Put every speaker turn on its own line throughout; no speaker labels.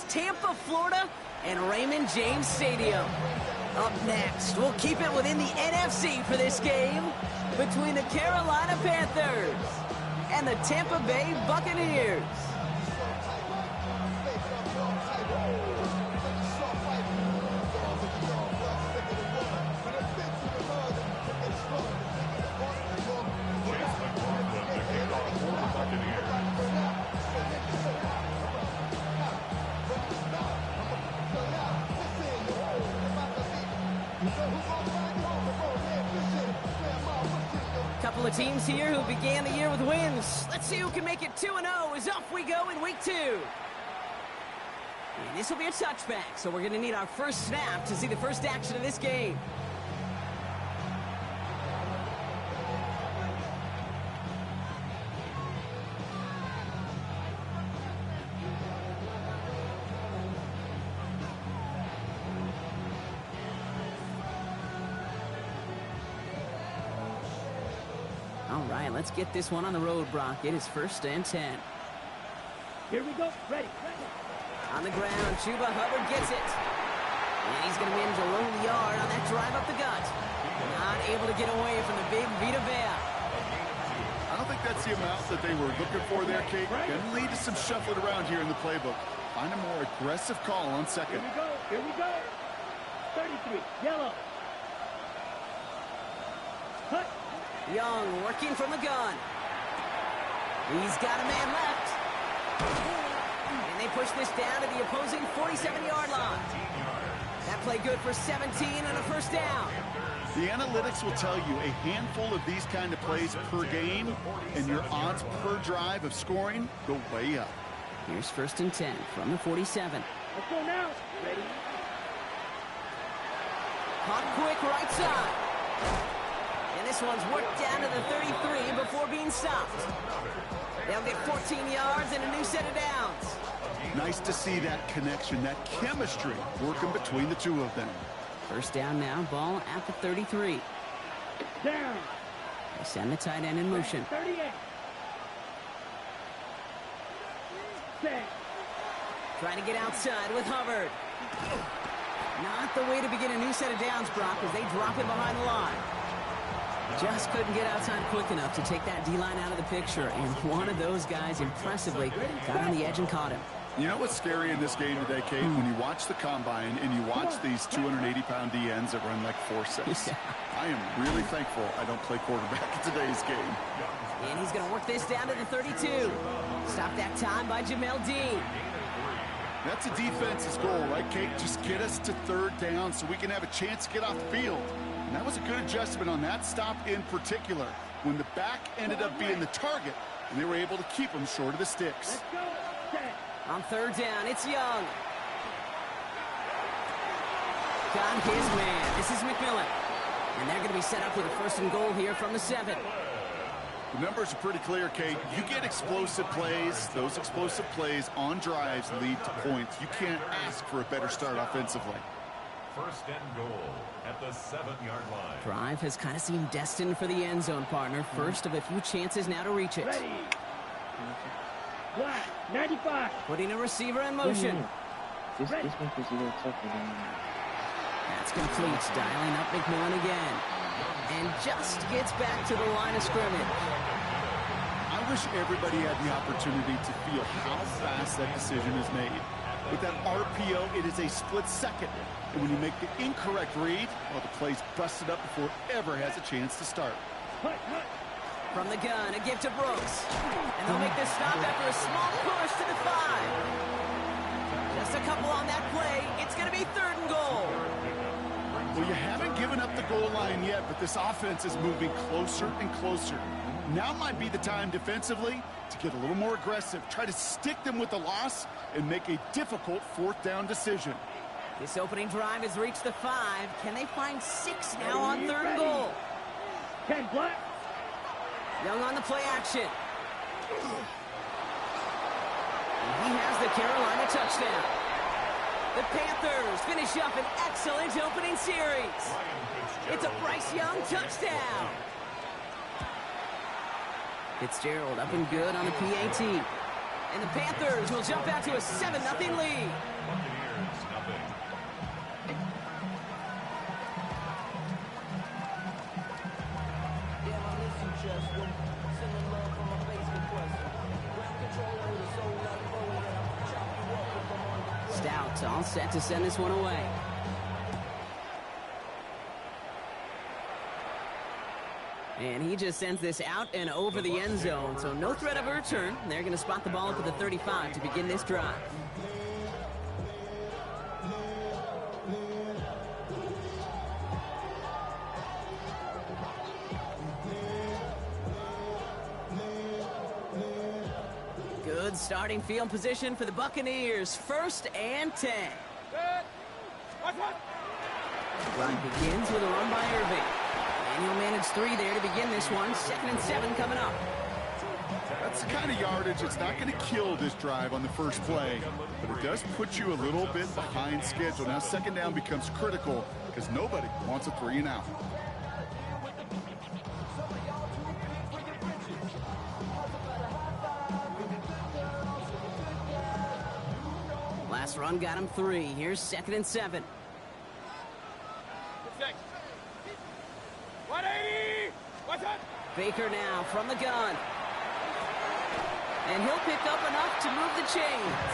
Tampa, Florida, and Raymond James Stadium. Up next, we'll keep it within the NFC for this game between the Carolina Panthers and the Tampa Bay Buccaneers. Couple of teams here who began the year with wins. Let's see who can make it 2-0 as off we go in week 2. And this will be a touchback, so we're going to need our first snap to see the first action of this game. All right, let's get this one on the road, Brock. It is 1st and 10.
Here we go. Ready.
On the ground, Chuba Hubbard gets it. And he's going to manage a lone yard on that drive up the gut. Not able to get away from the big Vita Vea.
I don't think that's the amount that they were looking for there, Kate. Going to lead to some shuffling around here in the playbook. Find a more aggressive call on second.
Here we go. 33, yellow. Cut.
Young working from the gun. He's got a man left. And they push this down to the opposing 47-yard line. That play good for 17 and a first down.
The analytics will tell you a handful of these kind of plays per game, and your odds per drive of scoring go way up.
Here's 1st and 10 from the 47.
Let's go now. Ready.
Hot quick right side. And this one's worked down to the 33 before being stopped. They'll get 14 yards and a new set of downs.
Nice to see that connection, that chemistry working between the two of them.
First down now, ball at the 33.
Down.
They send the tight end in motion.
38. Set.
Trying to get outside with Hubbard. Not the way to begin a new set of downs, Brock, as they drop it behind the line. Just couldn't get outside quick enough to take that D-line out of the picture, and one of those guys impressively got on the edge and caught him.
You know what's scary in this game today, Kate? When you watch the combine and you watch these 280-pound DNs that run like 4.6.
Yeah.
I am really thankful I don't play quarterback in today's game.
And he's going to work this down to the 32. Stop that time by Jamel Dean.
That's a defense's goal, right, Kate? Just get us to 3rd down so we can have a chance to get off the field. And that was a good adjustment on that stop in particular, when the back ended up being the target, and they were able to keep him short of the sticks.
Let's go. Set.
On 3rd down, it's Young. Got his man. This is McMillan. And they're going to be set up with a 1st and goal here from the 7.
The numbers are pretty clear, Kate. You get explosive plays. Those explosive plays on drives lead to points. You can't ask for a better start offensively.
1st and goal at the 7-yard line.
Drive has kind of seemed destined for the end zone, partner. First of a few chances now to reach it.
Ready. Black. 95.
Putting a receiver in motion.
This one considered tougher than
That's complete. Dialing up McMillan again. And just gets back to the line of scrimmage.
I wish everybody had the opportunity to feel how fast that decision is made. With that RPO, it is a split second. And when you make the incorrect read, well, the play's busted up before it ever has a chance to start.
Hut.
From the gun, a give to Brooks. And they'll make this stop after a small push to the 5. Just a couple on that play. It's going to be 3rd and goal.
Well, you haven't given up the goal line yet, but this offense is moving closer and closer. Now might be the time defensively to get a little more aggressive. Try to stick them with the loss and make a difficult 4th down decision.
This opening drive has reached the 5. Can they find 6 now on 3rd and goal?
10 black.
Young on the play action. And he has the Carolina touchdown. The Panthers finish up an excellent opening series. It's a Bryce Young touchdown. Fitzgerald up and good on the PAT. And the Panthers will jump out to a 7-0 lead. Chased out, all set to send this one away. And he just sends this out and over the end zone, so no threat of a return. They're going to spot the ball up at the 35 to begin this drive. Good starting field position for the Buccaneers. 1st and 10. Drive begins with a run by Irving. And he'll manage 3 there to begin this one. 2nd and 7 coming up.
That's the kind of yardage that's not going to kill this drive on the first play, but it does put you a little bit behind schedule. Now 2nd down becomes critical because nobody wants a 3 and out.
Last run got him 3. Here's 2nd and 7.
180! What's up?
Baker now from the gun. And he'll pick up enough to move the chains.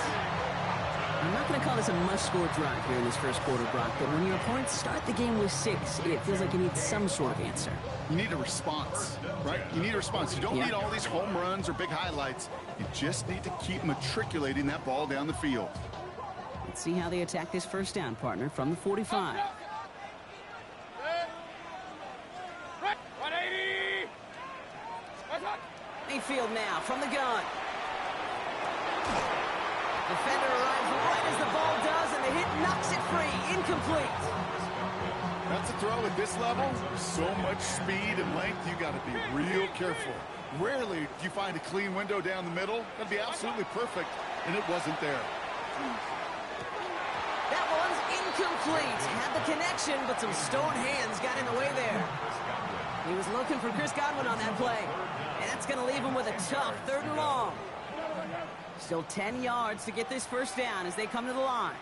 I'm not going to call this a must-score drive here in this first quarter, Brock, but when your opponents start the game with 6, it feels like you need some sort of answer.
You need a response, right? You need a response. You don't need all these home runs or big highlights. You just need to keep matriculating that ball down the field.
Let's see how they attack this first down, partner, from the 45. Mayfield now from the gun. Defender arrives right as the ball does, and the hit knocks it free. Incomplete.
That's a throw at this level. So much speed and length, you got to be real careful. Rarely do you find a clean window down the middle. That'd be absolutely perfect, and it wasn't there.
That one's incomplete. Had the connection, but some stone hands got in the way there. He was looking for Chris Godwin on that play. And that's going to leave him with a tough 3rd and long. Still 10 yards to get this first down as they come to the line.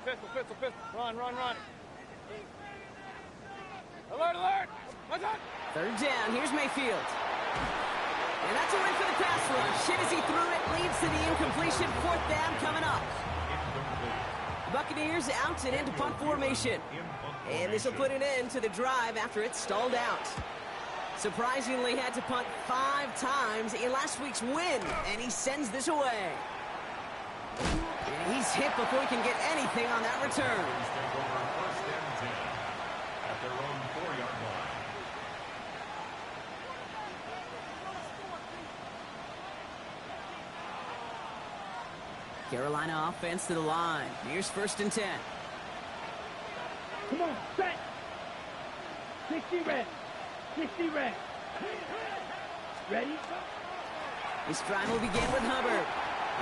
Pistol, pistol, pistol. Run, run, run. Alert, alert. What's up?
3rd down. Here's Mayfield. And that's a win for the pass rush. Hit as he threw it. Leads to the incompletion. 4th down coming up. Buccaneers out and into punt formation. And this will put an end to the drive after it stalled out. Surprisingly had to punt 5 times in last week's win, and he sends this away. And he's hit before he can get anything on that return.
First and 10 at their own 4-yard line.
Carolina offense to the line. Here's 1st and 10.
Come on, set. 60 red. 60 red. Ready?
This drive will begin with Hubbard.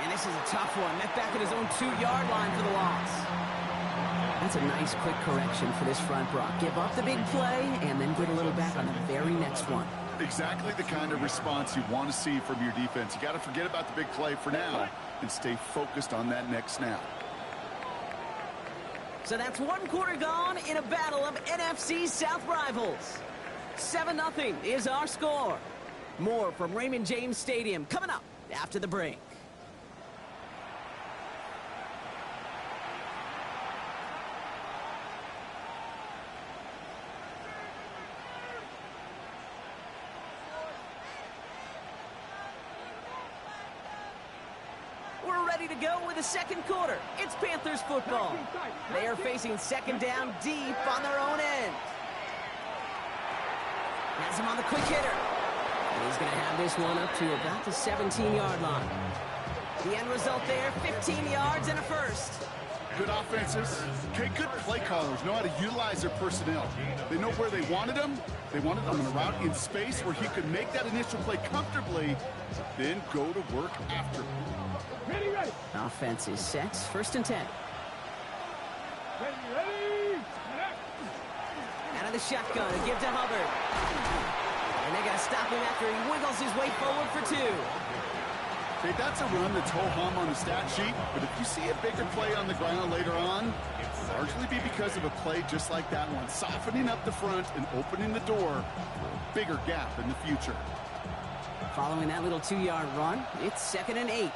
And this is a tough one. Met back at his own 2-yard line for the loss. That's a nice quick correction for this front, Brock. Give up the big play and then get a little back on the very next one.
Exactly the kind of response you want to see from your defense. You got to forget about the big play for now and stay focused on that next snap.
So that's 1 quarter gone in a battle of NFC South rivals. 7-0 is our score. More from Raymond James Stadium coming up after the break. We're ready to go with the second quarter. It's Panthers football. They are facing 2nd down deep on their own end. Has him on the quick hitter. And he's going to have this one up to about the 17-yard line. The end result there, 15 yards and a first.
Good offenses. Okay, good play callers know how to utilize their personnel. They know where they wanted them. They wanted them on a route in space where he could make that initial play comfortably, then go to work after.
Ready, ready.
Offense is set. 1st and 10.
Ready, ready.
Out of the shotgun, a give to Hubbard. And they got to stop him after he wiggles his way forward for 2.
Okay, that's a run that's ho-hum on the stat sheet, but if you see a bigger play on the ground later on, it'll largely be because of a play just like that one, softening up the front and opening the door for a bigger gap in the future.
Following that little 2-yard run, it's 2nd and 8.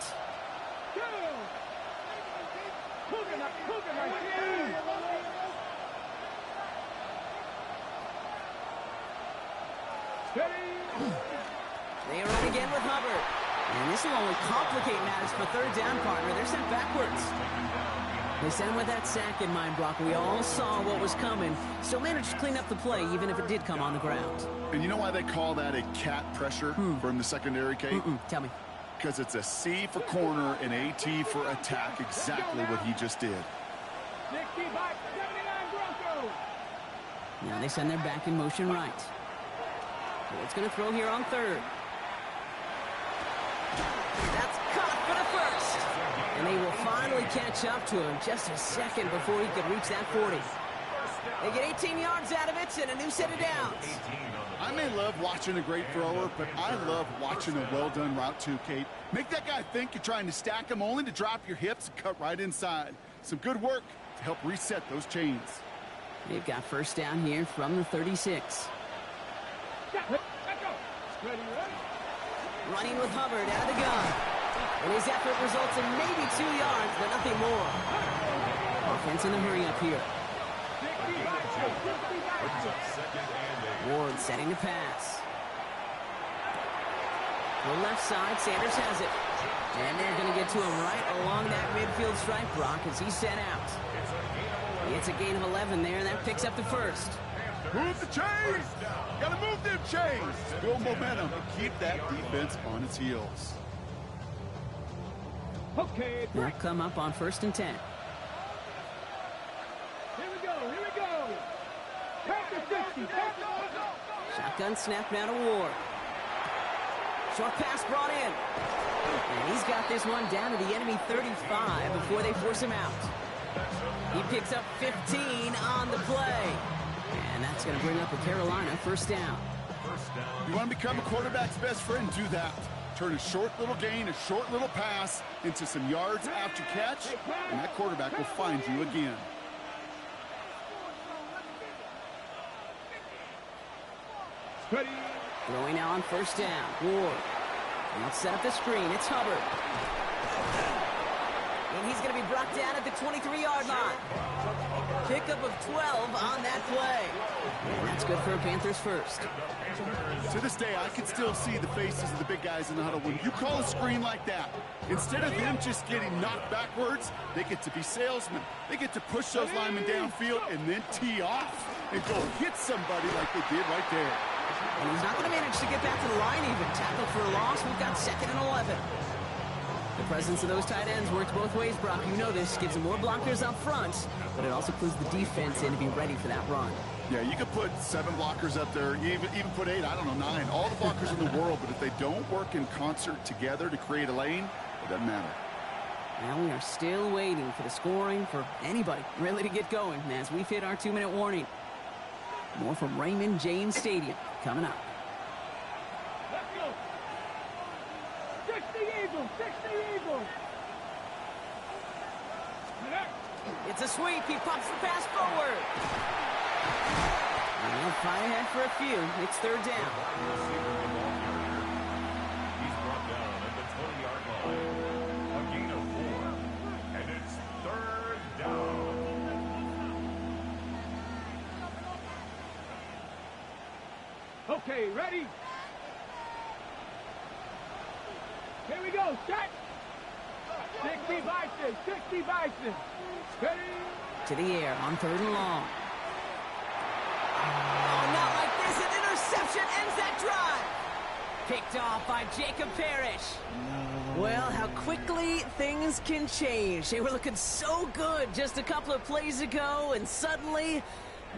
not cooking my team.
They run again with Hubbard. And this will only complicate matters for third down, partner. They're sent backwards. They sent him with that sack in mind, Brock. We all saw what was coming. Still managed to clean up the play, even if it did come on the ground.
And you know why they call that a cat pressure from the secondary, Kate?
Tell me.
Because it's a C for corner and a T for attack, exactly what he just did.
65, 79 Broncos.
Now they send their back in motion right. It's going to throw here on third. That's caught for the first. And they will finally catch up to him just a second before he could reach that 40. They get 18 yards out of it and a new set of downs.
I may love watching a great thrower, but I love watching a well-done route too, Kate. Make that guy think you're trying to stack him only to drop your hips and cut right inside. Some good work to help reset those chains.
They've got first down here from the 36.
Let's go. Ready, ready.
Running with Hubbard out of the gun. And his effort results in maybe 2 yards, but nothing more. Offense in the hurry up here.
65.
Ward setting the pass. The left side, Sanders has it. And they're going to get to him right along that midfield stripe, Brock, as he's set out. It's a gain of 11 there, and that picks up the first.
Move the chains! Gotta move them chains! Build momentum and keep that defense on its heels.
Okay,
They'll come up on 1st and 10.
here we go. Panther 60.
Shotgun snap now to Ward. Short pass brought in. And he's got this one down to the enemy 35 before they force him out. He picks up 15 on the play. And that's going to bring up a Carolina first down.
You want to become a quarterback's best friend? Do that. Turn a short little gain, a short little pass into some yards after catch, and that quarterback will find you again.
Ready.
Throwing now on first down. Ward. And let's set up the screen. It's Hubbard. And he's going to be brought down at the 23-yard line. Pickup of 12 on that play. And that's good for a Panthers first.
To this day, I can still see the faces of the big guys in the huddle. When you call a screen like that, instead of them just getting knocked backwards, they get to be salesmen. They get to push those linemen downfield and then tee off and go hit somebody like they did right there.
And he's not going to manage to get back to the line even. Tackle for a loss. We've got 2nd and 11. The presence of those tight ends works both ways, Brock. You know this. Gives them more blockers up front, but it also puts the defense in to be ready for that run.
Yeah, you could put 7 blockers up there, even put 8, I don't know, 9. All the blockers in the world, but if they don't work in concert together to create a lane, it doesn't matter.
Now we are still waiting for the scoring for anybody really to get going as we've hit our 2-minute warning. More from Raymond James Stadium coming up.
Let's go. 60 Eagles.
It's a sweep. He pops the pass forward. And they'll fight ahead for a few. It's 3rd down.
He's brought down at the 20-yard line. A gain of 4. And it's 3rd down.
Okay, ready? Here we go, set! 60 Bison! Ready?
To the air on 3rd and long. Oh, not like this. An interception ends that drive. Picked off by Jacob Parrish. Well, how quickly things can change. They were looking so good just a couple of plays ago, and suddenly,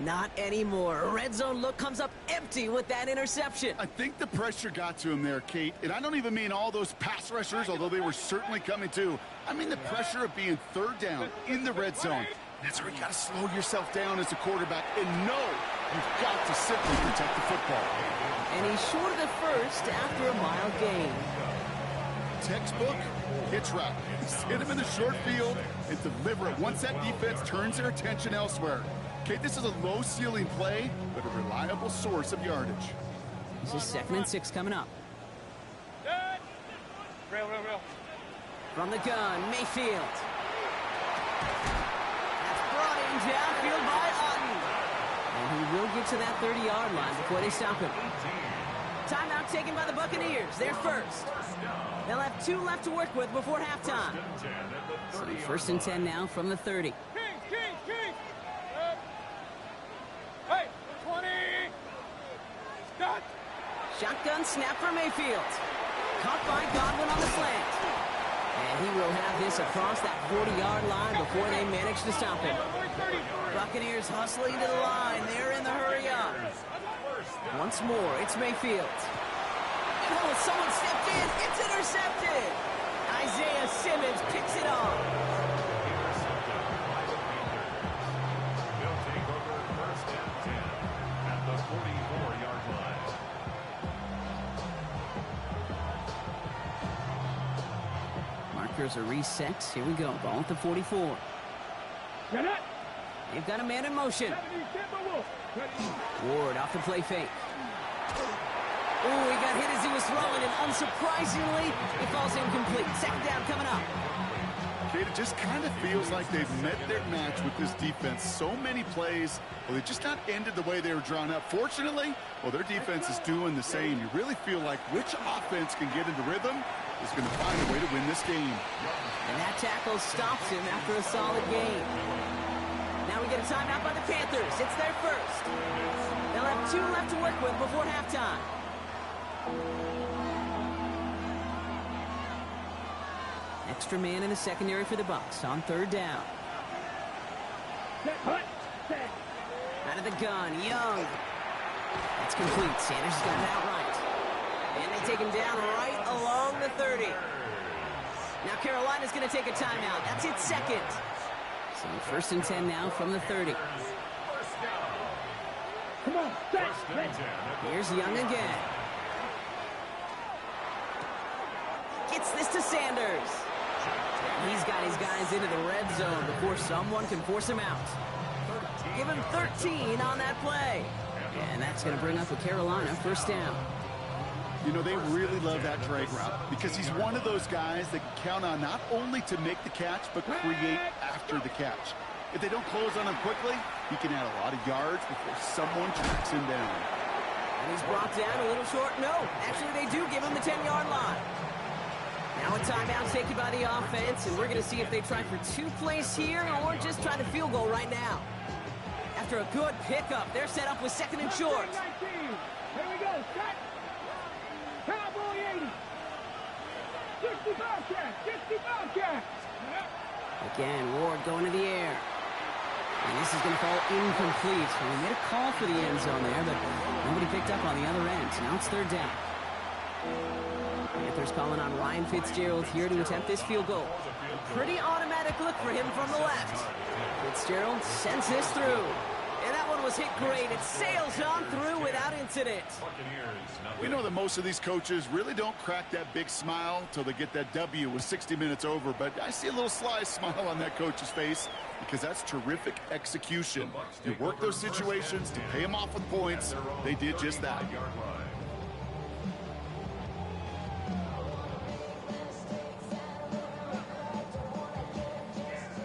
not anymore. A red zone look comes up empty with that interception.
I think the pressure got to him there, Kate. And I don't even mean all those pass rushers, although they were certainly coming too. I mean the pressure of being 3rd down in the red zone. That's where you got to slow yourself down as a quarterback and know you've got to simply protect the football.
And he's short of the first after a mile gain.
Textbook hitch route. Just hit him in the short field and deliver it once that defense turns their attention elsewhere. Okay, this is a low-ceiling play, but a reliable source of yardage.
This is 2nd and 6 coming up.
Real.
From the gun, Mayfield. downfield by Otten. And he will get to that 30-yard line before they stop him. Timeout taken by the Buccaneers. They're first. They'll have 2 left to work with before halftime. So first and 10 now from the 30.
King. Hey, 20. Stop.
Shotgun snap for Mayfield. Caught by Godwin on the slant. And he will have this across that 40-yard line before they manage to stop him. Buccaneers hustling to the line. They're in the hurry up. Once more, it's Mayfield. Oh, someone stepped in. It's intercepted. Isaiah Simmons picks it off.
They'll take over first and 10 at the 44-yard line.
Markers are reset. Here we go. Ball at the 44. They've got a man in motion. Ward off the play fake. Oh, he got hit as he was throwing, and unsurprisingly, it falls incomplete. Second down coming up.
Kate, it just kind of feels like they've met their match with this defense. So many plays, well, they just not ended the way they were drawn up. Fortunately, well, their defense is doing the same. You really feel like which offense can get into rhythm is going to find a way to win this game.
And that tackle stops him after a solid game. Now we get a timeout by the Panthers. It's their first. They'll have 2 left to work with before halftime. Extra man in the secondary for the Bucs on third down. Out of the gun, Young. That's complete. Sanders has got it outright. And they take him down right along the 30. Now Carolina's going to take a timeout. That's its second. So first and 10 now from the 30.
Come on,
Here's Young again. Gets this to Sanders. He's got his guys into the red zone before someone can force him out. Give him 13 on that play. And that's going to bring up a Carolina first down.
You know, they really love that drag route because he's one of those guys that can count on not only to make the catch, but create after the catch. If they don't close on him quickly, he can add a lot of yards before someone tracks him down.
And he's brought down a little short. No, actually they do give him the 10-yard line. Now a timeout taken by the offense, and we're going to see if they try for 2 plays here or just try the field goal right now. After a good pickup, they're set up with second and short.
Here we go, set. Cowboy 80. 60 Bobcat.
Again, Ward going to the air. And this is going to fall incomplete. And we made a call for the end zone there, but nobody picked up on the other end. Now it's third down. Panthers calling on Ryan Fitzgerald here to attempt this field goal. A pretty automatic look for him from the left. Fitzgerald sends this through. And that one was hit great. It sails on through without incident.
We know that most of these coaches really don't crack that big smile until they get that W with 60 minutes over, but I see a little sly smile on that coach's face because that's terrific execution. You work those situations to pay them off with points. They did just that.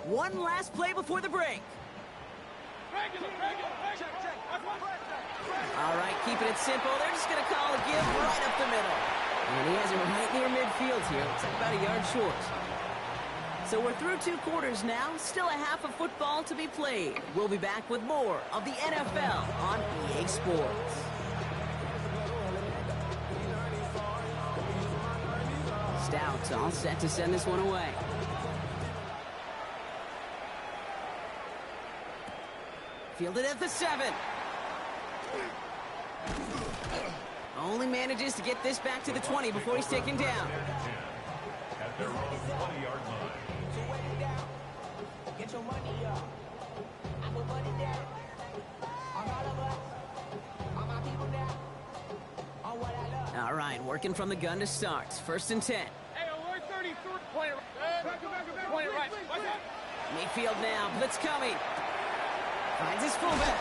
One last play before the break. All right, keeping it simple. They're just going to call a give right up the middle. And he has it right near midfield here. Looks like about a yard short. So we're through 2 quarters now. Still a half of football to be played. We'll be back with more of the NFL on EA Sports. Stout all set to send this one away. Fielded at the 7. Only manages to get this back to the 20 before he's taken down.
At their own 20-yard line.
Get your money up. I put money down. On all of us. On my people now. On what I love.
All right, working from the gun to start. First and 10.
Hey, alert 33. Point it right. Watch out.
Mayfield now. Blitz coming. Finds his fullback.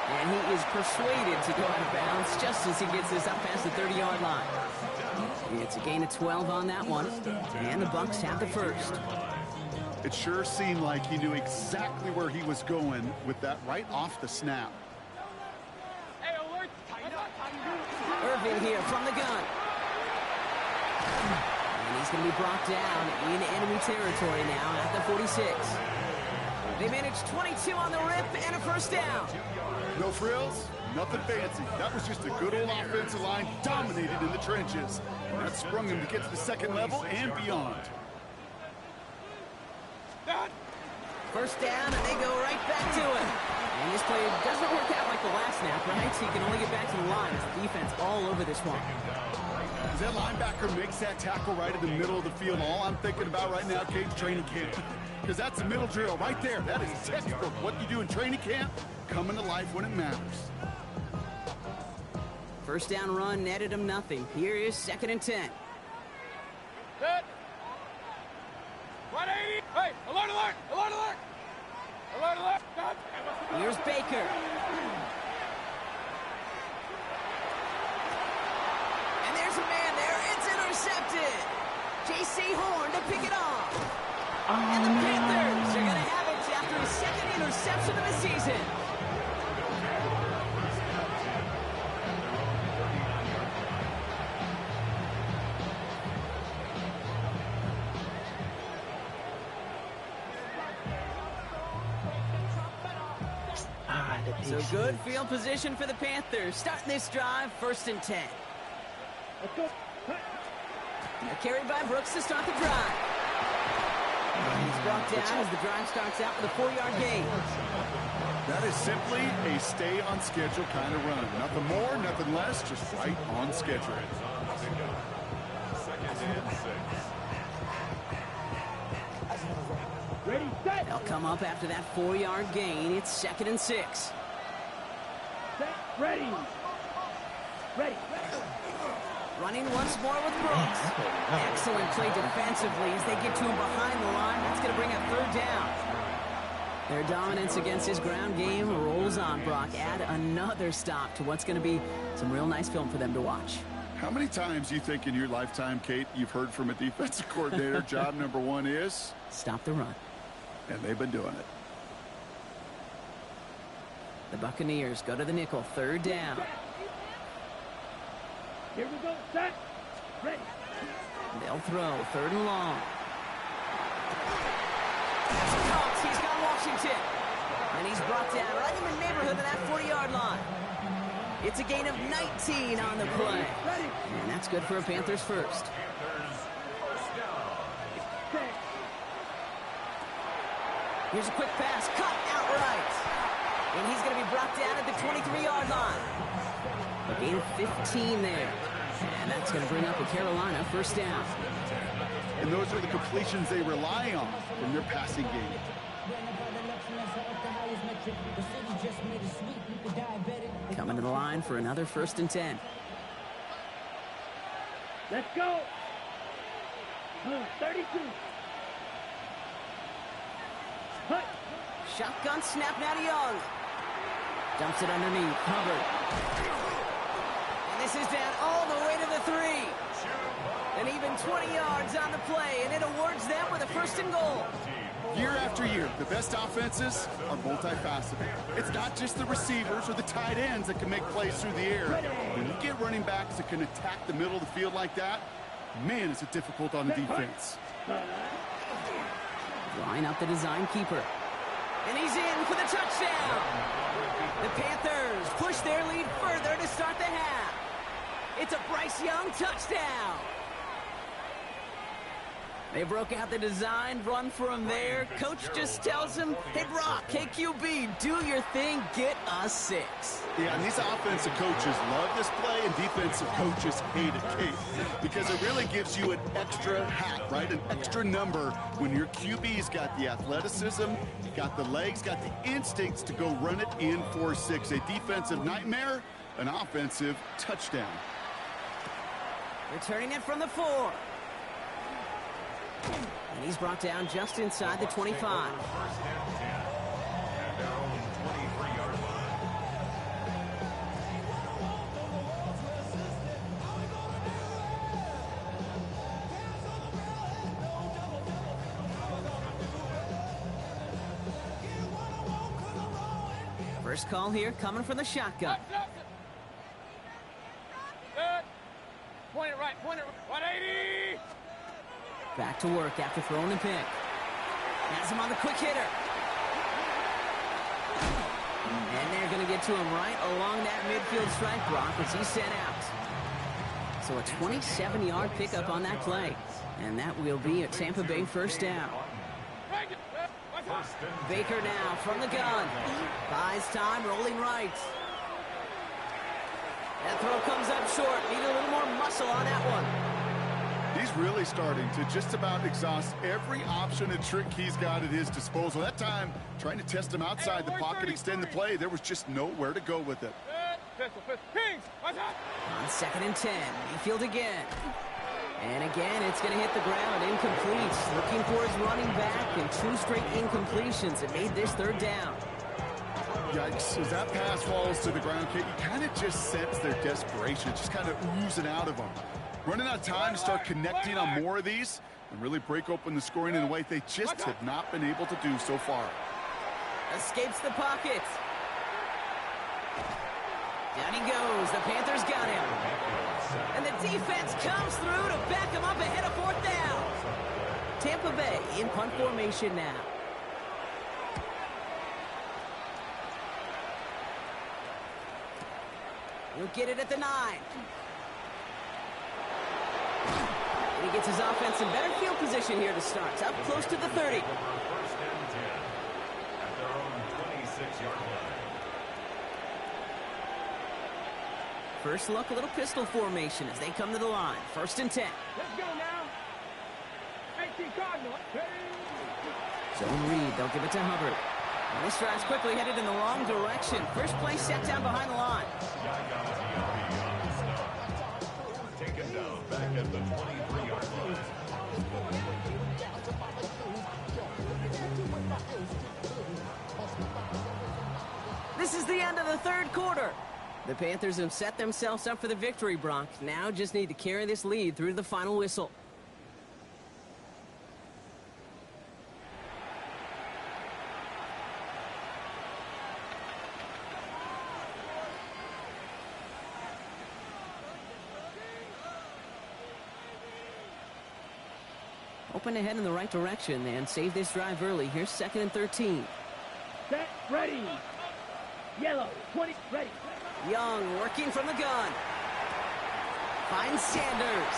And he is persuaded to go out of bounds just as he gets this up past the 30-yard line. It's a gain of 12 on that one. And the Bucs have the first.
It sure seemed like he knew exactly where he was going with that right off the snap.
Hey, alert! Tighten up!
Irving here from the gun. And he's going to be brought down in enemy territory now at the 46. They managed 22 on the rip and a first down.
No frills, nothing fancy. That was just a good old offensive line dominated in the trenches. And that sprung him to get to the second level and beyond.
First down, and they go right back to it. And this play doesn't work out like the last snap, right? So you can only get back to the line. It's the defense all over this one.
As that linebacker makes that tackle right in the middle of the field, all I'm thinking about right now, Kate, training camp. Because that's a middle drill right there. That is textbook. What you do in training camp, coming to life when it matters.
First down run netted him nothing. Here is 2nd and 10.
Set. 180. Hey, alert, alert, alert, alert. Alert, alert. Stop.
Here's Baker. And there's a man there. It's intercepted. J.C. Horn to pick it off. And the Panthers are going to have it after his 2nd interception of the season. So good field position for the Panthers. Starting this drive, 1st and 10.
Let's go.
A carry by Brooks to start the drive. He's brought down as the drive starts out with a 4-yard gain.
That is simply a stay on schedule kind of run. Nothing more, nothing less, just right on schedule.
Ready, set.
They'll come up after that 4-yard gain. It's 2nd and 6.
Set. Ready. Ready.
Running once more with Brooks. Excellent play defensively as they get to him behind the line. That's going to bring up 3rd down. Their dominance against his ground game rolls on, Brock. Add another stop to what's going to be some real nice film for them to watch.
How many times do you think in your lifetime, Kate, you've heard from a defensive coordinator, job number 1 is?
Stop the run.
And they've been doing it.
The Buccaneers go to the nickel. 3rd down.
Here we go. Set. Ready.
They'll throw. 3rd and long. Cox, he's got Washington. And he's brought down right in the neighborhood of that 40-yard line. It's a gain of 19 on the play. And that's good for a Panthers first. Here's a quick pass. Cut outright. And he's going to be brought down at the 23-yard line. A gain of 15 there. And that's going to bring up a Carolina 1st down.
And those are the completions they rely on in their passing game.
Coming to the line for another 1st and 10.
Let's go. 32. Hut.
Shotgun snap now to Young. Dumps it underneath. Hubbard. And this is down all the way to the 3. And even 20 yards on the play, and it awards them with a 1st and goal.
Year after year, the best offenses are multifaceted. It's not just the receivers or the tight ends that can make plays through the air. When you get running backs that can attack the middle of the field like that, man, is it difficult on the defense.
Line up the design keeper. And he's in for the touchdown. The Panthers push their lead further to start the half. It's a Bryce Young touchdown. They broke out the design run for him there. Coach just tells him, hey, Brock, KQB, do your thing, get us 6.
Yeah, and these offensive coaches love this play, and defensive coaches hate it, Kate, because it really gives you an extra hat, right? An extra number when your QB's got the athleticism, got the legs, got the instincts to go run it in for 6. A defensive nightmare, an offensive touchdown.
Returning it from the 4. And he's brought down just inside the 25. First call here coming from the shotgun.
Good. Point it right, point it right. 180.
Back to work after throwing the pick. Has him on the quick hitter. And they're going to get to him right along that midfield strike block as he's sent out. So a 27-yard pickup on that play. And that will be a Tampa Bay first down. Baker now from the gun. Buys time, rolling right. That throw comes up short. Need a little more muscle on that one.
He's really starting to just about exhaust every option and trick he's got at his disposal. That time, trying to test him outside the pocket, extend the play, there was just nowhere to go with it.
Pistol, Kings,
on 2nd and 10, Mayfield again. And again, it's going to hit the ground, incomplete. Looking for his running back, and 2 straight incompletions. It made this third down.
Yikes, as that pass falls to the ground, Kate, you kind of just sense their desperation, just kind of oozing out of them. Running out of time to start connecting on more of these and really break open the scoring in a way they just have not been able to do so far.
Escapes the pocket. Down he goes. The Panthers got him. And the defense comes through to back him up ahead of 4th down. Tampa Bay in punt formation now. He'll get it at the 9. And he gets his offense in better field position here to start. Up close to the 30.
First and 10 at their own 26-yard line.
First look, a little pistol formation as they come to the line. 1st and 10.
Let's go now. 18 Cardinal.
Zone read. They'll give it to Hubbard. And this drive's quickly headed in the wrong direction. First play set down behind the line.
Taken down back at the 23-yard line.
This is the end of the 3rd quarter. The Panthers have set themselves up for the victory, Brock. Now just need to carry this lead through the final whistle. Open ahead in the right direction and save this drive early. Here's 2nd and 13.
Set, ready. Yellow, 20, ready.
Young working from the gun. Finds Sanders.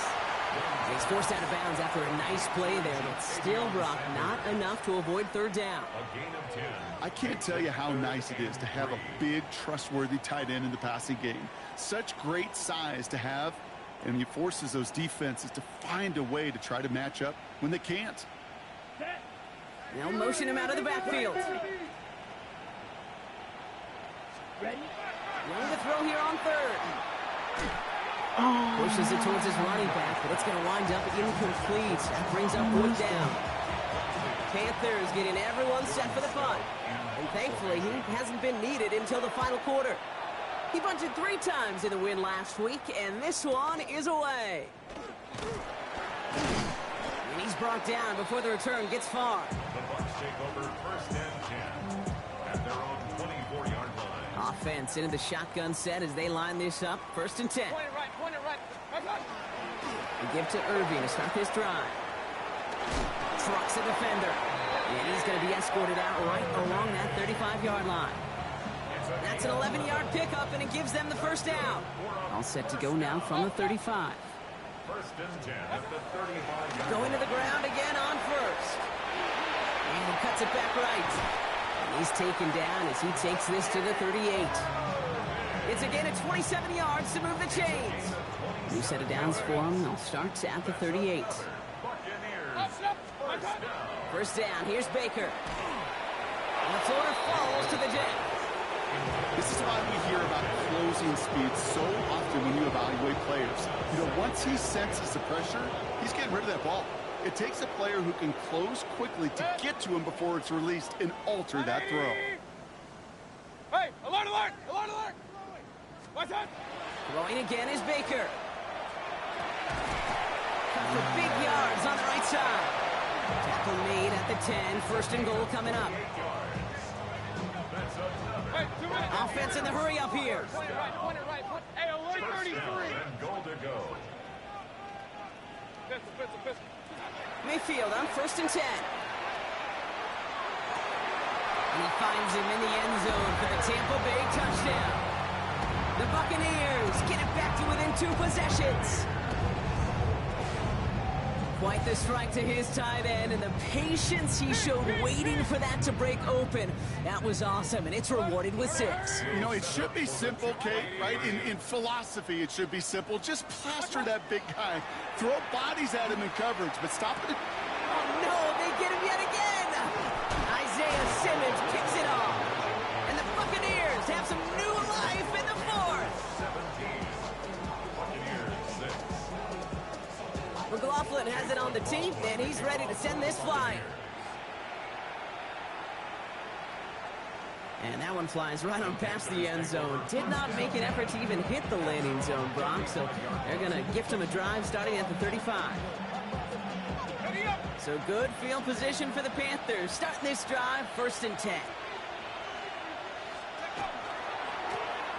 He's forced out of bounds after a nice play there, but still, Brock, not enough to avoid 3rd down.
A gain of 10.
I can't tell you how nice it is to have a big, trustworthy tight end in the passing game. Such great size to have, and he forces those defenses to find a way to try to match up when they can't.
They'll motion him out of the backfield.
Ready.
Willing to throw here on 3rd. Pushes it towards his running back, but it's going to wind up incomplete. That brings up 4th down. Panthers getting everyone set for the punt. And thankfully, he hasn't been needed until the final quarter. He bunted 3 times in the win last week, and this one is away. And he's brought down before the return gets far.
The Bucs take over 1st and 10 at their own 24-yard line.
Offense into the shotgun set as they line this up. 1st and 10.
Point it right, point it right.
They give to Irving to start this drive. Trucks a defender. And he's going to be escorted out right along that 35-yard line. That's an 11-yard pickup, and it gives them the first down. All set to go now from the 35.
1st and 10 at the 35-yard
Going to the ground again on 1st. And he cuts it back right. And he's taken down as he takes this to the 38. It's again at 27 yards to move the chains. New set of downs for him. They'll start at the 38. First down. Here's Baker. And the floor falls to the deck.
This is why we hear about closing speed so often when you evaluate players. You know, once he senses the pressure, he's getting rid of that ball. It takes a player who can close quickly to get to him before it's released and alter that throw.
Hey, alert, alert, alert, alert. What's that?
Throwing again is Baker. Cut for big yards on the right side. Tackle made at the 10. 1st and goal coming up.
That's
Hey, 2 minutes.
Offense in the hurry up here.
Point it right. Hey, alert 33.
And goal to go.
Pistol.
Mayfield on 1st and 10. And he finds him in the end zone for the Tampa Bay touchdown. The Buccaneers get it back to within 2 possessions. Quite the strike to his tight end, and the patience he showed waiting for that to break open. That was awesome, and it's rewarded with 6.
You know, it should be simple, Kate, right? In philosophy, it should be simple. Just plaster that big guy. Throw bodies at him in coverage, but stop it.
Oh, no, they get him yet again. Isaiah Simmons kicks it off. And the Buccaneers have some new life in the 4th.
17. Buccaneers 6.
McLaughlin has it on the team, and he's ready to send this flying. And that one flies right on past the end zone. Did not make an effort to even hit the landing zone, Brock, so they're going to gift him a drive starting at the 35. So good field position for the Panthers. Starting this drive, 1st and 10.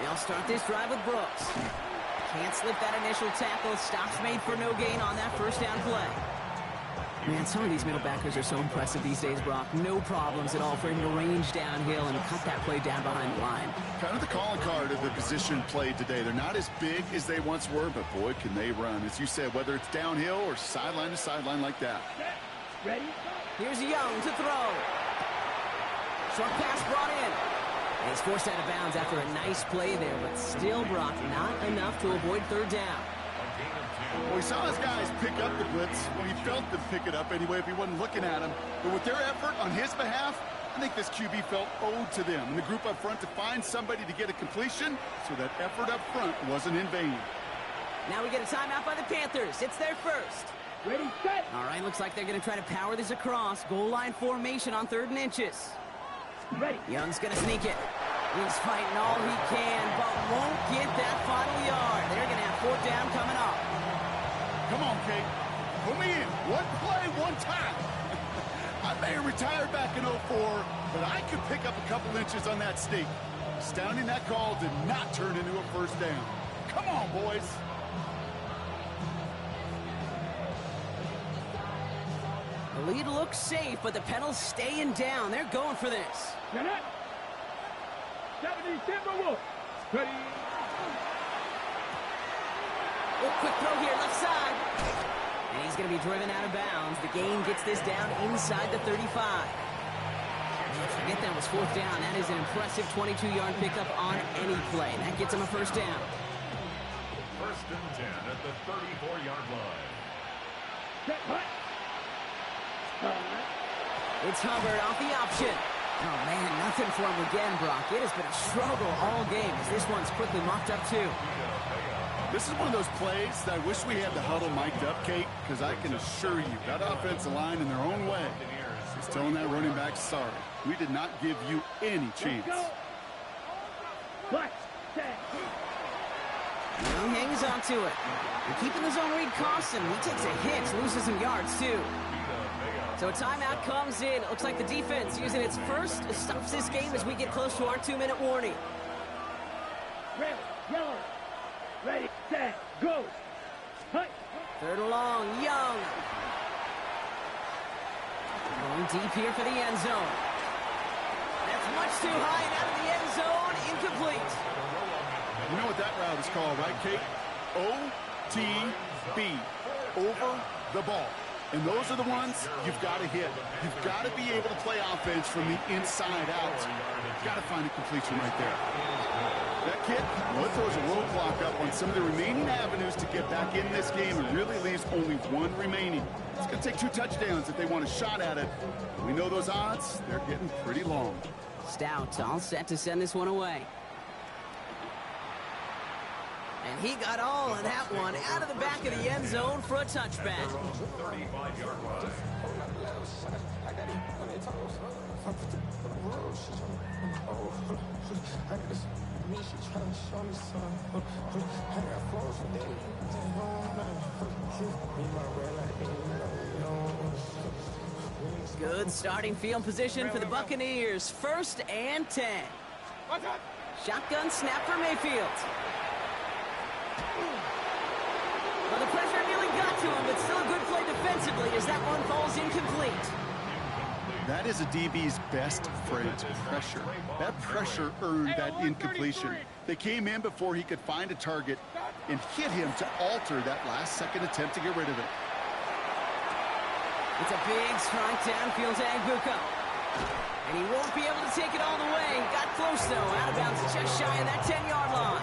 They'll start this drive with Brooks. Can't slip that initial tackle. Stops made for no gain on that 1st down play. Man, some of these middle backers are so impressive these days, Brock. No problems at all for him to range downhill and cut that play down behind the line.
Kind of the calling card of the position played today. They're not as big as they once were, but boy, can they run. As you said, whether it's downhill or sideline to sideline like that.
Ready?
Here's Young to throw. Short pass brought in. And he's forced out of bounds after a nice play there, but still, Brock, not enough to avoid 3rd down.
Well, he saw his guys pick up the blitz. Well, he felt them pick it up anyway if he wasn't looking at him. But with their effort on his behalf, I think this QB felt owed to them and the group up front to find somebody to get a completion, so that effort up front wasn't in vain.
Now we get a timeout by the Panthers. It's their 1st.
Ready, set.
All right, looks like they're going to try to power this across. Goal line formation on 3rd and inches.
Ready.
Young's going to sneak it. He's fighting all he can, but won't get that final yard. They're going to have 4th down coming up.
Come on, Kate. Put me in. One play, one time. I may have retired back in 04, but I could pick up a couple inches on that sneak. Astounding that call did not turn into a 1st down. Come on, boys.
The lead looks safe, but the pedals staying down. They're going for this.
You're not. 70 Timberwolves. Ready.
Oh, quick throw here, left side. And he's going to be driven out of bounds. The gain gets this down inside the 35. Forget that was 4th down. That is an impressive 22-yard pickup on any play. That gets him a 1st down.
1st and 10 at the 34-yard line.
Set, hut.
It's Hubbard off the option. Oh, man, nothing for him again, Brock. It has been a struggle all game as this one's quickly mopped up, too.
This is one of those plays that I wish we had the huddle mic'd up, Kate, because I can assure you that offensive line in their own way is telling that running back, sorry, we did not give you any chance.
Black, set.
Young hangs on to it. And keeping the zone read costs him. He takes a hit, loses some yards, too. So a timeout comes in. It looks like the defense using its 1st stops this game as we get close to our 2-minute warning.
Red, yellow. Ready, set, go. Hut.
3rd and long, Young. Going deep here for the end zone. That's much too high and out of the end zone. Incomplete.
You know what that route is called, right, Kate? OTB, over the ball. And those are the ones you've got to hit. You've got to be able to play offense from the inside out. You've got to find a completion right there. That kid, well, it throws a roadblock up on some of the remaining avenues to get back in this game and really leaves only one remaining. It's going to take 2 touchdowns if they want a shot at it. We know those odds, they're getting pretty long.
Stout all set to send this one away. And he got all of that one out of the back of the end zone for a touchback.
35-yard line.
Good starting field position for the Buccaneers. 1st and 10.
Watch out.
Shotgun snap for Mayfield. Well, the pressure nearly got to him, but still a good play defensively as that one falls incomplete.
That is a DB's best friend, pressure. That pressure earned that incompletion. They came in before he could find a target and hit him to alter that last-second attempt to get rid of it.
It's a big strike downfield to Agbuka. And he won't be able to take it all the way. Got close, though. Out of bounds just shy of that 10-yard line.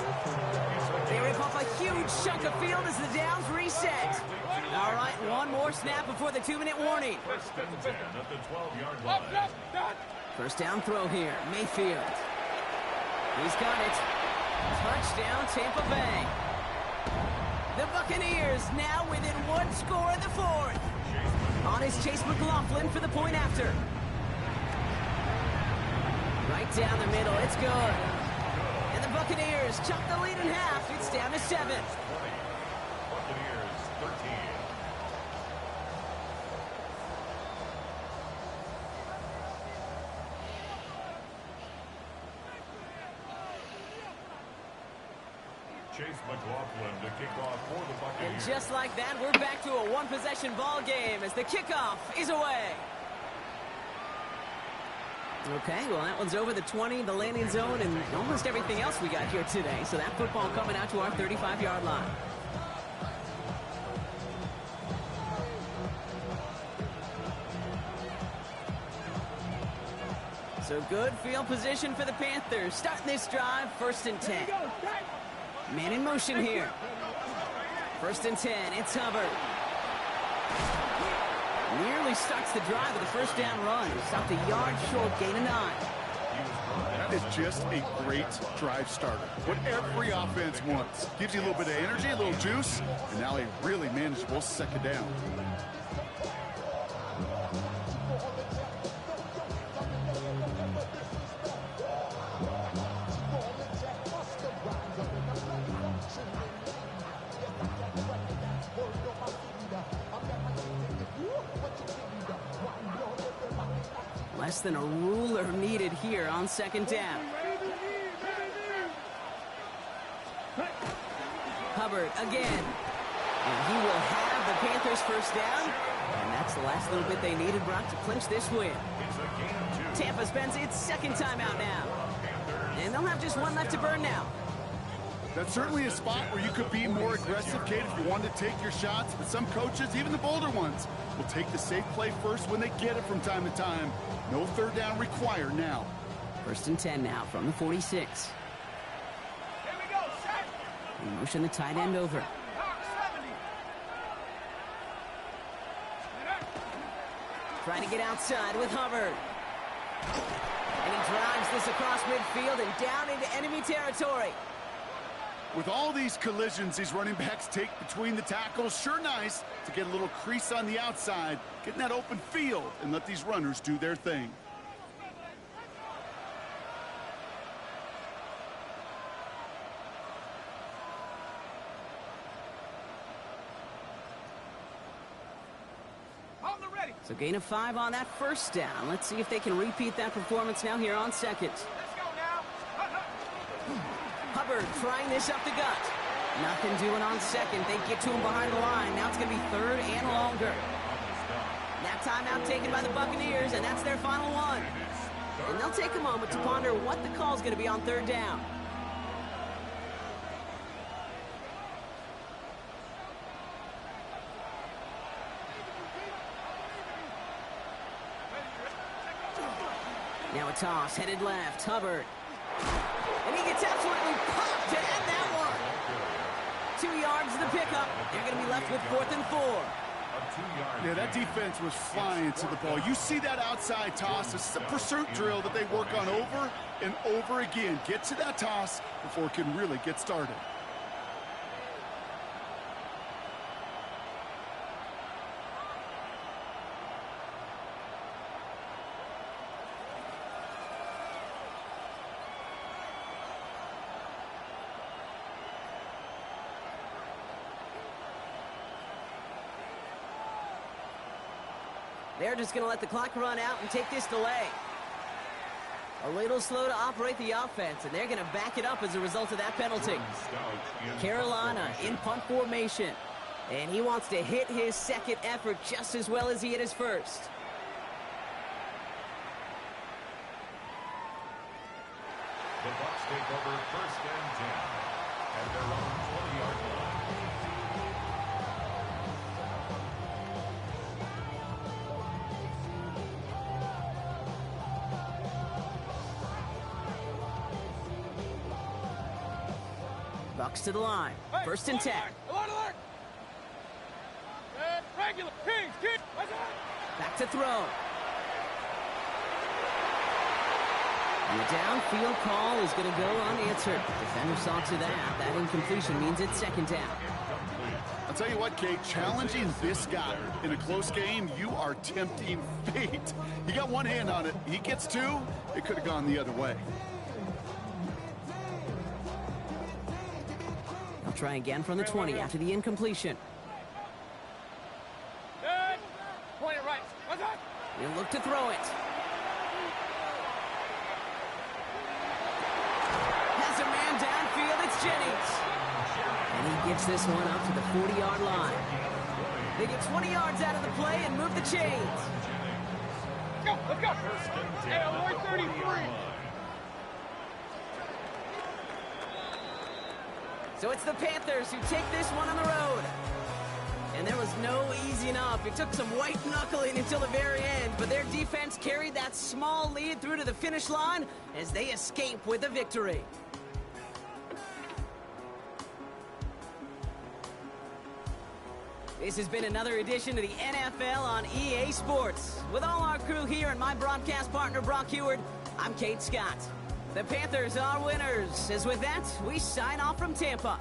They rip off a huge chunk of field as the downs reset. All right, one more snap before the 2-minute warning.
First and 10 at the 12-yard line.
First down throw here, Mayfield. He's got it. Touchdown, Tampa Bay. The Buccaneers now within one score in the fourth. On is Chase McLaughlin for the point after. Right down the middle, it's good. And the Buccaneers chop the lead in half. It's down to 7.
Buccaneers 13. Chase McLaughlin to kick off for the
And
Buccaneers.
just like that, we're back to a one-possession ball game as the kickoff is away. Okay, well, that one's over the 20, the landing zone, and almost everything else we got here today. So that football coming out to our 35-yard line. So good field position for the Panthers. Starting this drive, 1st and 10. Man in motion here. 1st and 10, it's Hubbard. Nearly starts the drive with a first down run. Stopped a yard short, gain of 9.
That is just a great drive starter. What every offense wants. Gives you a little bit of energy, a little juice, and now a really manageable second down.
Less than a ruler needed here on 2nd down. Hubbard again. And he will have the Panthers first down. And that's the last little bit they needed, Brock, to clinch this win. Tampa spends its 2nd timeout now. And they'll have just one left to burn now.
That's certainly a spot where you could be more aggressive, Kate, if you wanted to take your shots. But some coaches, even the bolder ones, will take the safe play first when they get it from time to time. No 3rd down required now.
1st and 10 now from the 46.
Here we go, set.
We motion the tight end over.
Knock 70.
Trying to get outside with Hubbard. And he drives this across midfield and down into enemy territory.
With all these collisions these running backs take between the tackles, sure nice to get a little crease on the outside, get in that open field, and let these runners do their thing.
On the ready.
So gain of 5 on that first down. Let's see if they can repeat that performance now here on 2nd.
Let's go now.
Hubbard trying this up the gut. Nothing doing on 2nd. They get to him behind the line. Now it's going to be 3rd and longer. That timeout taken by the Buccaneers, and that's their final one. And they'll take a moment to ponder what the call is going to be on 3rd down. Now a toss, headed left, Hubbard. And he gets absolutely popped to end that one. 2 yards to the pickup. They're going to be left with 4th and 4.
Yeah, that defense was flying to the ball. You see that outside toss. This is a pursuit drill that they work on over and over again. Get to that toss before it can really get started.
They're just going to let the clock run out and take this delay. A little slow to operate the offense, and they're going to back it up as a result of that penalty. Carolina in punt formation, and he wants to hit his second effort just as well as he hit his first.
The Bucs take over 1st and 10 at their own 20-yard line.
Bucs to the line.
Hey,
1st and 10.
Alert, alert! Regular, Kings, let's go!
Back to throw. And the downfield call is going to go unanswered. Defender saw to that. That incompletion means it's 2nd down.
I'll tell you what, Kate, challenging this guy in a close game, you are tempting fate. He got one hand on it. He gets two. It could have gone the other way.
They'll try again from the 20 after the incompletion.
Good. Point it right. Let's go!
He'll look to throw it. Has a man downfield. It's Jennings. And he gets this one up to the 40-yard line. They get 20 yards out of the play and move the chains.
Let's go! Hey, alert 33!
So it's the Panthers who take this one on the road. And there was no easy enough. It took some white knuckling until the very end, but their defense carried that small lead through to the finish line as they escape with a victory. This has been another edition of the NFL on EA Sports. With all our crew here and my broadcast partner, Brock Heward, I'm Kate Scott. The Panthers are winners. As with that, we sign off from Tampa.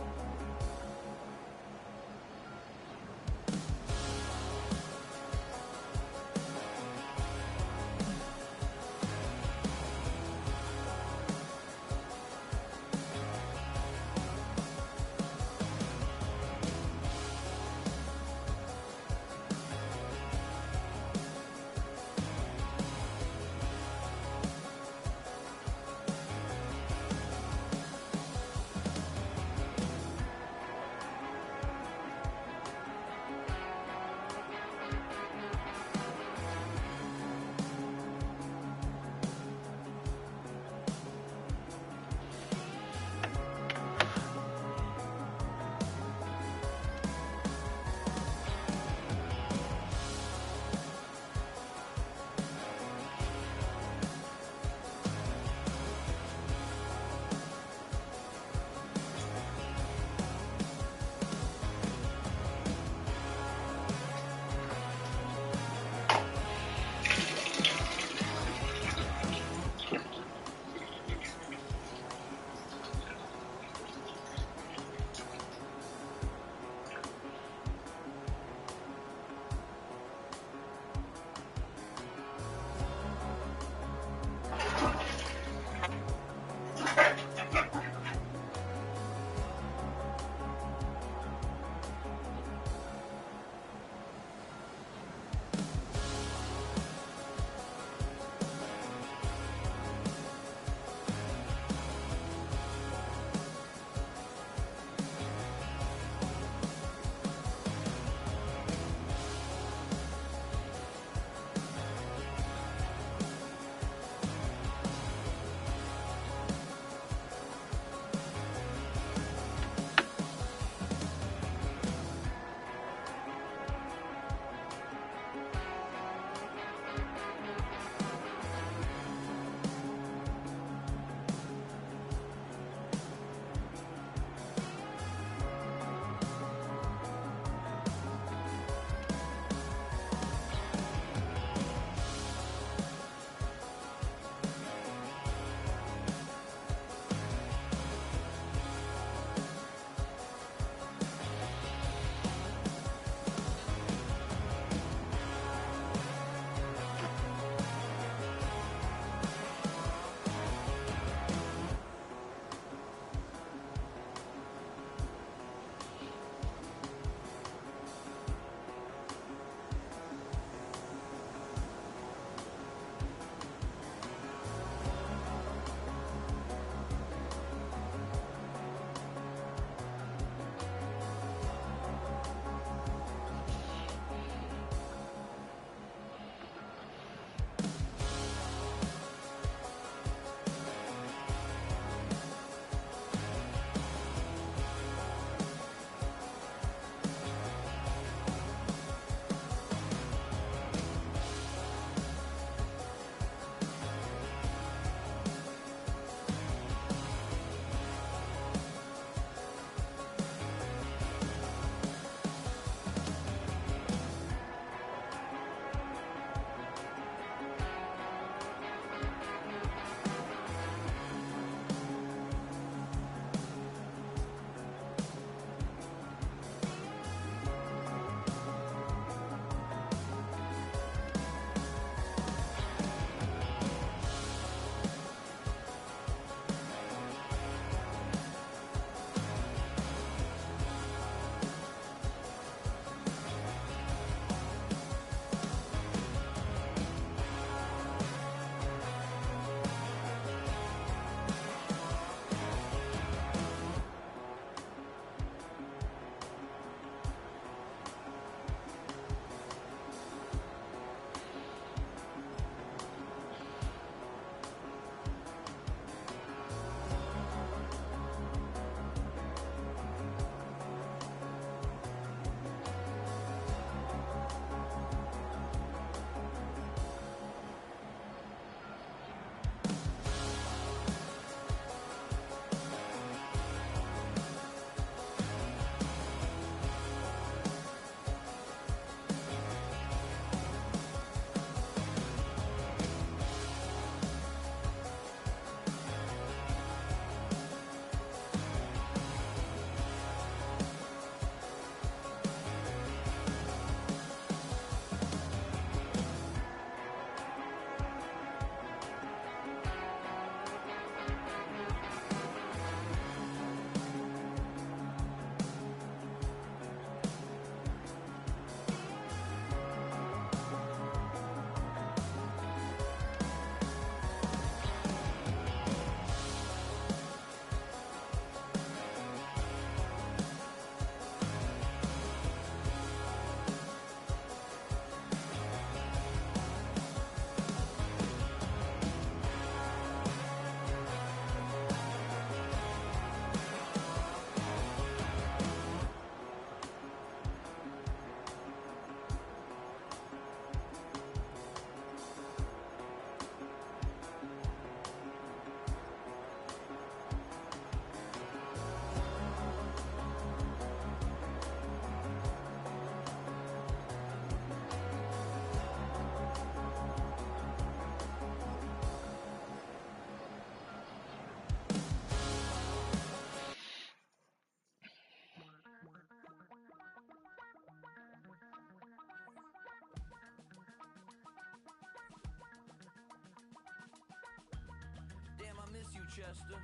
Chester.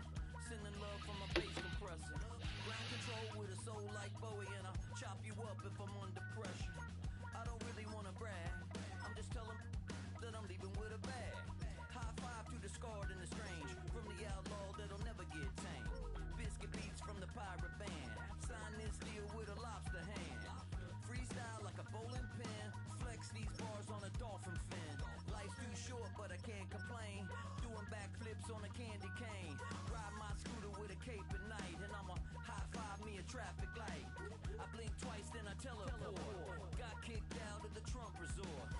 Sending love from my bass compressor. Ground control with a soul like Bowie, and I'll chop you up if I'm under pressure. I don't really wanna brag, I'm just telling that I'm leaving with a bag. High five to the scarred and the strange, from the outlaw that'll never get tamed. Biscuit beats from the pirate band, sign this deal with a lobster hand. Freestyle like a bowling pin, flex these bars on a dolphin fin. Life's too short but I can't complain, doing backflips on a candy cane. Ride my scooter with a cape at night, and I'ma high five me a traffic light. I blink twice then I teleport, got kicked out of the Trump resort.